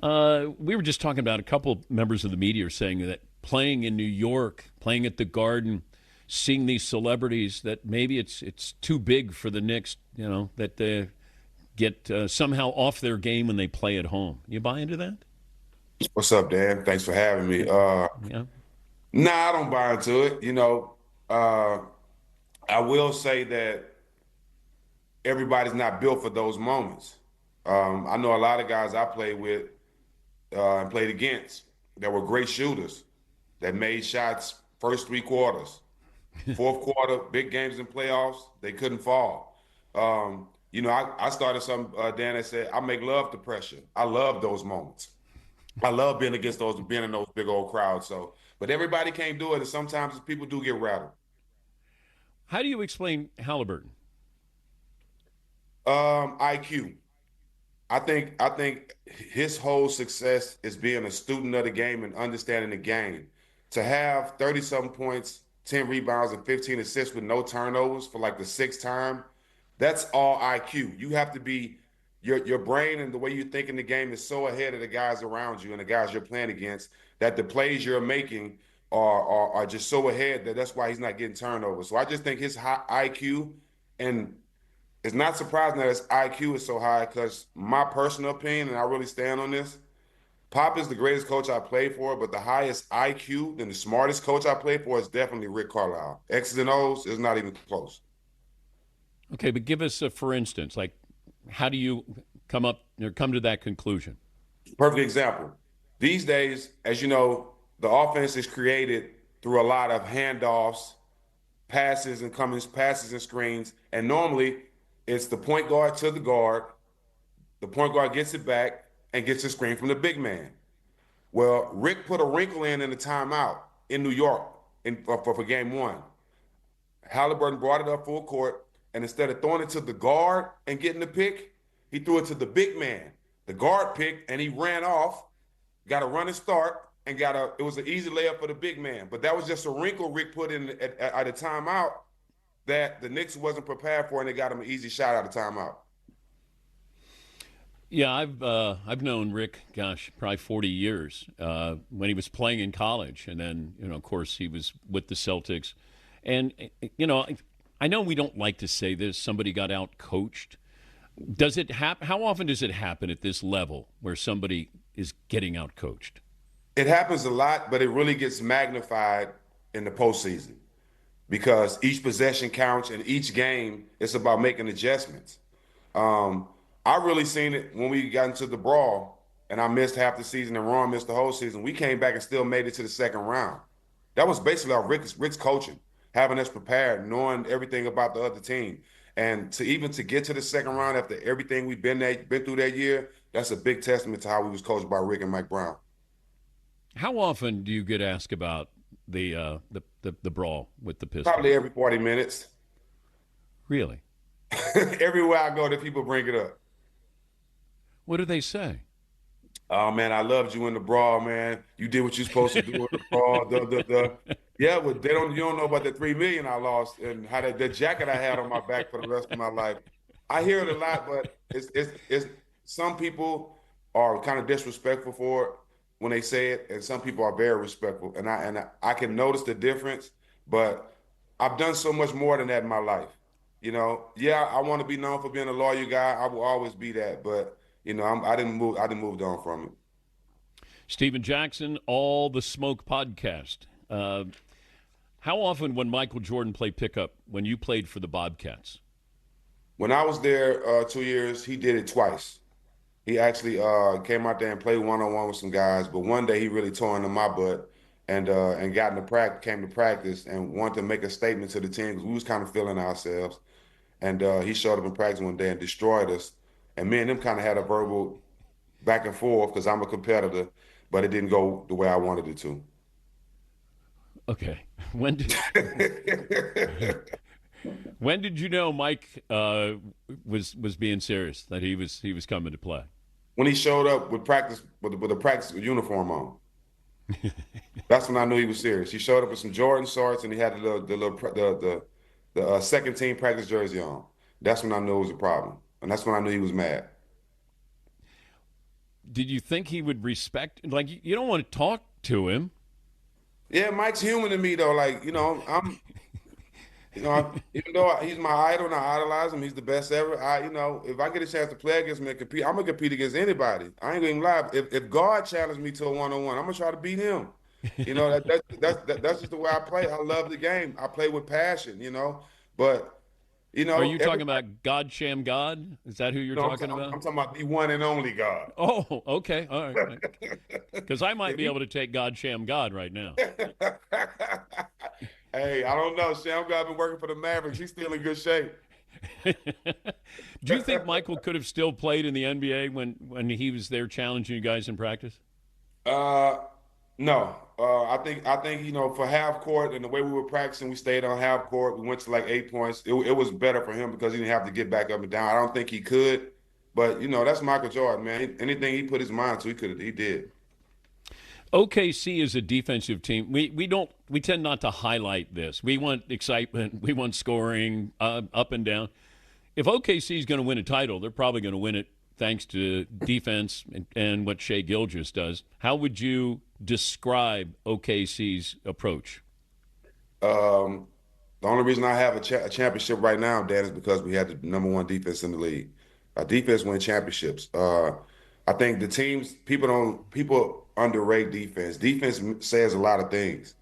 We were just talking about a couple members of the media are saying that playing in New York, playing at the Garden, seeing these celebrities, that maybe it's too big for the Knicks, that they get somehow off their game when they play at home. You buy into that? What's up, Dan? Thanks for having me. Yeah. Nah, I don't buy into it. Uh, I will say that everybody's not built for those moments. I know a lot of guys I played with and played against that were great shooters that made shots first three quarters. Fourth quarter, big games in playoffs, they couldn't fall. I started some, Dan, that said, I make love to pressure. I love those moments. I love being in those big old crowds. So, but everybody can't do it, and sometimes people do get rattled. How do you explain Halliburton? IQ. I think his whole success is being a student of the game and understanding the game. To have 30-something points, 10 rebounds, and 15 assists with no turnovers for like the sixth time, that's all IQ. You have to be your brain and the way you think in the game is so ahead of the guys around you and the guys you're playing against that the plays you're making are just so ahead that's why he's not getting turnovers. So I just think his high IQ, and it's not surprising that his IQ is so high because my personal opinion, and I really stand on this, Pop is the greatest coach I played for, but the highest IQ and the smartest coach I played for is definitely Rick Carlisle. X's and O's is not even close. Okay, but give us a for instance. Like, how do you come to that conclusion? Perfect example. These days, as you know, the offense is created through a lot of handoffs, passes and screens, and normally it's the point guard to the guard. The point guard gets it back and gets a screen from the big man. Well, Rick put a wrinkle in the timeout in New York for game one. Halliburton brought it up full court, and instead of throwing it to the guard and getting the pick, he threw it to the big man. The guard picked, and he ran off, got a running start, and it was an easy layup for the big man. But that was just a wrinkle Rick put in at a timeout that the Knicks wasn't prepared for, and they got him an easy shot out of timeout. Yeah, I've known Rick, gosh, probably 40 years when he was playing in college, and then of course, he was with the Celtics, and I know we don't like to say this. Somebody got out coached. Does it happen? How often does it happen at this level where somebody is getting out coached? It happens a lot, but it really gets magnified in the postseason because each possession counts and each game it's about making adjustments. Um, I really seen it when we got into the brawl and I missed half the season and Ron missed the whole season. We came back and still made it to the second round. That was basically our Rick's coaching, having us prepared, knowing everything about the other team. And to get to the second round after everything we've been through that year, that's a big testament to how we was coached by Rick and Mike Brown. How often do you get asked about the brawl with the Pistons? Probably every 40 minutes. Really? Everywhere I go, the people bring it up. What do they say? Oh man, I loved you in the brawl, man. You did what you're supposed to do in the brawl. Duh, duh, duh. Yeah, but you don't know about the 3 million I lost and how the jacket I had on my back for the rest of my life. I hear it a lot, but it's some people are kind of disrespectful for it when they say it, and some people are very respectful. And I can notice the difference, but I've done so much more than that in my life. Yeah, I want to be known for being a loyal guy. I will always be that, but I didn't move. I didn't move on from it. Stephen Jackson, All the Smoke podcast. How often when Michael Jordan played pickup when you played for the Bobcats? When I was there 2 years, he did it twice. He actually came out there and played one-on-one with some guys, but one day he really tore into my butt and came to practice and wanted to make a statement to the team because we was kind of feeling ourselves. And he showed up in practice one day and destroyed us. And me and him kind of had a verbal back and forth because I'm a competitor, but it didn't go the way I wanted it to. Okay. When did when did you know Mike was being serious, that he was coming to play? When he showed up with a practice uniform on. That's when I knew he was serious. He showed up with some Jordan shorts and he had the second team practice jersey on. That's when I knew it was a problem, and that's when I knew he was mad. Did you think he would respect? Like, you don't want to talk to him. Yeah, Mike's human to me though. Like, even though he's my idol and I idolize him, he's the best ever. If I get a chance to play against him and compete, I'm gonna compete against anybody. I ain't gonna even lie. If God challenged me to a one-on-one, I'm gonna try to beat him. That's just the way I play. I love the game. I play with passion. But Are you talking everybody. about God Sham God? Is that who you're No, talking about? I'm talking about the one and only God. Oh, okay. All right. Because I might be able to take God Sham God right now. Hey, I don't know. Sham God been working for the Mavericks. He's still in good shape. Do you think Michael could have still played in the NBA when he was there challenging you guys in practice? Uh, no. I think for half court and the way we were practicing, we stayed on half court. We went to like 8 points. It was better for him because he didn't have to get back up and down. I don't think he could, but that's Michael Jordan, man. Anything he put his mind to, he did. OKC is a defensive team. We tend not to highlight this. We want excitement. We want scoring up and down. If OKC is going to win a title, they're probably going to win it thanks to defense and what Shea Gilgeous does. How would you describe OKC's approach? Um, the only reason I have a championship right now, Dan, is because we had the number one defense in the league. Our defense wins championships. I think the teams people underrate defense. Defense says a lot of things.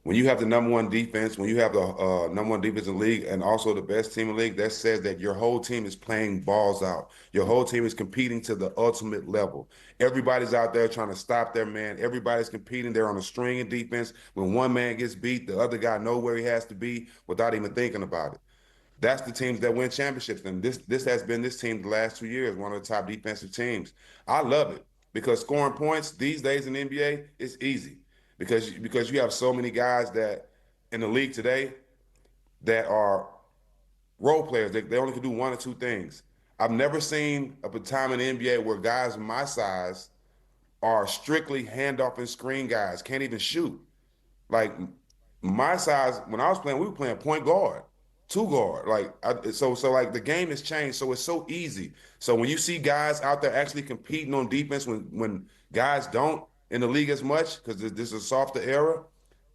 When you have the number one defense, when you have the number one defense in the league, and also the best team in the league, that says that your whole team is playing balls out. Your whole team is competing to the ultimate level. Everybody's out there trying to stop their man. Everybody's competing. They're on a string in defense. When one man gets beat, the other guy knows where he has to be without even thinking about it. That's the teams that win championships. And this has been this team the last 2 years, one of the top defensive teams. I love it because scoring points these days in the NBA is easy because you have so many guys that in the league today that are role players. They only can do one or two things. I've never seen a time in the NBA where guys my size are strictly handoff and screen guys, can't even shoot. Like my size, when I was playing, we were playing point guard, two guard. So like the game has changed, so it's so easy. So when you see guys out there actually competing on defense, when guys don't in the league as much, because this is a softer era,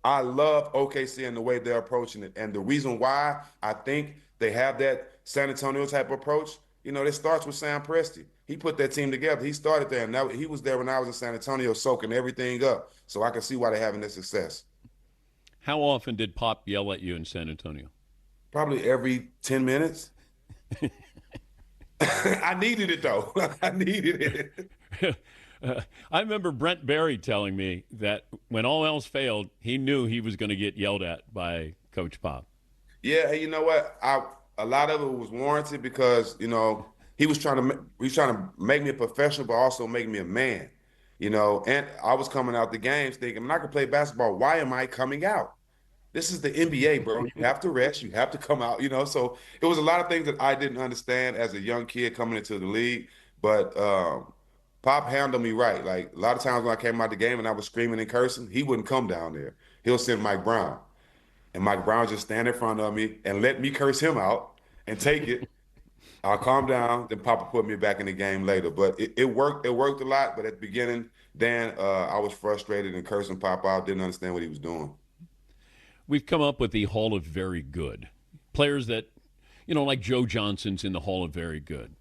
I love OKC and the way they're approaching it. And the reason why I think they have that San Antonio type approach, it starts with Sam Presti. He put that team together. He started there, and he was there when I was in San Antonio, soaking everything up. So I can see why they're having this success. How often did Pop yell at you in San Antonio? Probably every 10 minutes. I needed it, though. I needed it. I remember Brent Barry telling me that when all else failed, he knew he was going to get yelled at by Coach Pop. Yeah, you know what? A lot of it was warranted because he was trying to make me a professional, but also make me a man. And I was coming out the games thinking, I can play basketball. Why am I coming out? This is the NBA, bro. You have to rest. You have to come out. So it was a lot of things that I didn't understand as a young kid coming into the league, but. Pop handled me right. Like a lot of times when I came out the game and I was screaming and cursing, he wouldn't come down there. He'll send Mike Brown. And Mike Brown just stand in front of me and let me curse him out and take it. I'll calm down, then Papa put me back in the game later. But it worked. It worked a lot. But at the beginning, Dan, I was frustrated and cursing Pop out. Didn't understand what he was doing. We've come up with the Hall of Very Good. Players that, like Joe Johnson's in the Hall of Very Good.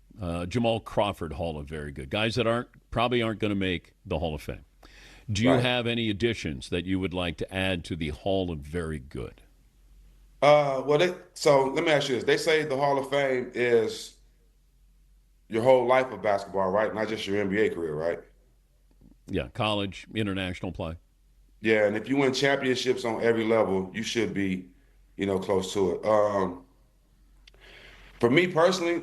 Jamal Crawford, Hall of Very Good. Guys that probably aren't going to make the Hall of Fame. Do you have any additions that you would like to add to the Hall of Very Good? So let me ask you this. They say the Hall of Fame is your whole life of basketball, right? Not just your NBA career, right? Yeah, college, international play. Yeah, and if you win championships on every level, you should be, close to it. For me personally,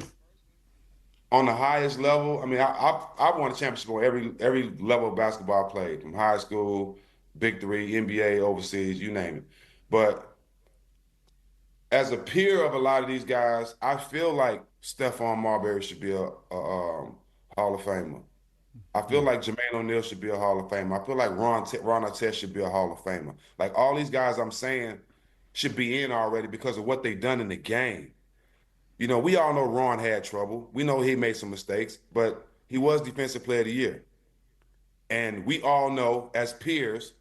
on the highest level, I mean, I've won a championship on every level of basketball I played, from high school, Big Three, NBA, overseas, you name it. But as a peer of a lot of these guys, I feel like Stephon Marbury should be a Hall of Famer. I feel like Jermaine O'Neal should be a Hall of Famer. I feel like Ron Artest should be a Hall of Famer. Like all these guys I'm saying should be in already because of what they've done in the game. We all know Ron had trouble. We know he made some mistakes, but he was Defensive Player of the Year. And we all know as peers,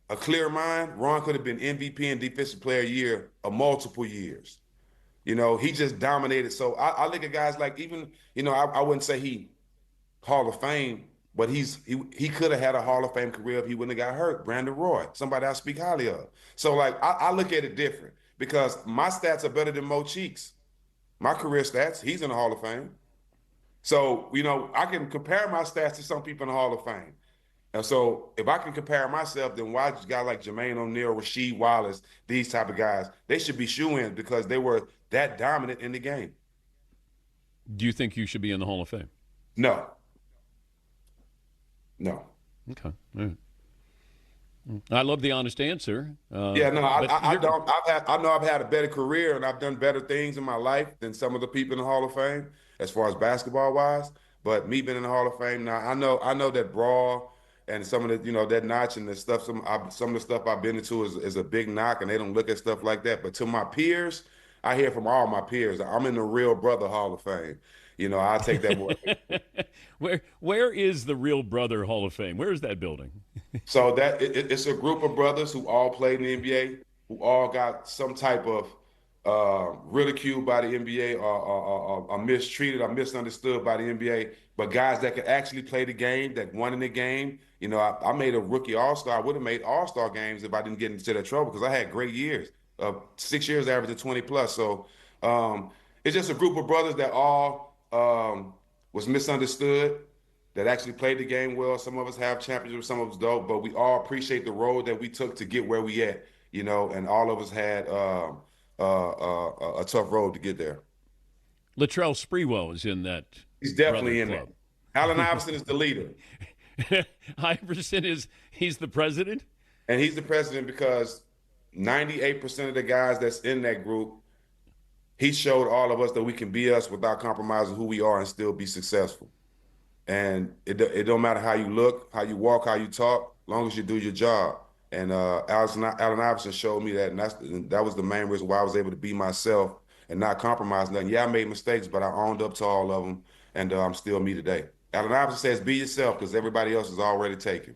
a clear mind, Ron could have been MVP and Defensive Player of the Year of multiple years. He just dominated. So I look at guys like even, I wouldn't say he Hall of Fame, but he could have had a Hall of Fame career if he wouldn't have got hurt. Brandon Roy, somebody I speak highly of. So like I look at it different because my stats are better than Mo Cheeks. My career stats, he's in the Hall of Fame. So, I can compare my stats to some people in the Hall of Fame. And so if I can compare myself, then why a guy like Jermaine O'Neal, Rasheed Wallace, these type of guys, they should be shoe-ins because they were that dominant in the game. Do you think you should be in the Hall of Fame? No. No. Okay. All right. I love the honest answer. Yeah, no, I don't. I know I've had a better career and I've done better things in my life than some of the people in the Hall of Fame, as far as basketball wise. But me being in the Hall of Fame now, I know that brawl and some of the that notch and the stuff. Some of the stuff I've been into is a big knock, and they don't look at stuff like that. But to my peers, I hear from all my peers, I'm in the Real Brother Hall of Fame. I take that more. Where is the Real Brother Hall of Fame? Where is that building? So that it's a group of brothers who all played in the NBA, who all got some type of ridiculed by the NBA or mistreated or misunderstood by the NBA, but guys that could actually play the game, that won in the game. I made a rookie All-Star. I would have made All-Star games if I didn't get into that trouble because I had great years, 6 years average of 20 plus. So it's just a group of brothers that all was misunderstood, that actually played the game well. Some of us have championships, some of us don't, but we all appreciate the road that we took to get where we at, and all of us had a tough road to get there. Latrell Sprewell is in that. He's definitely in club. there. Allen Iverson is the leader. Iverson he's the president? And he's the president because 98% of the guys that's in that group, he showed all of us that we can be us without compromising who we are and still be successful. And it don't matter how you look, how you walk, how you talk, as long as you do your job. And Allen Iverson showed me that, and that was the main reason why I was able to be myself and not compromise nothing. Yeah, I made mistakes, but I owned up to all of them, and I'm still me today. Allen Iverson says, be yourself because everybody else is already taken.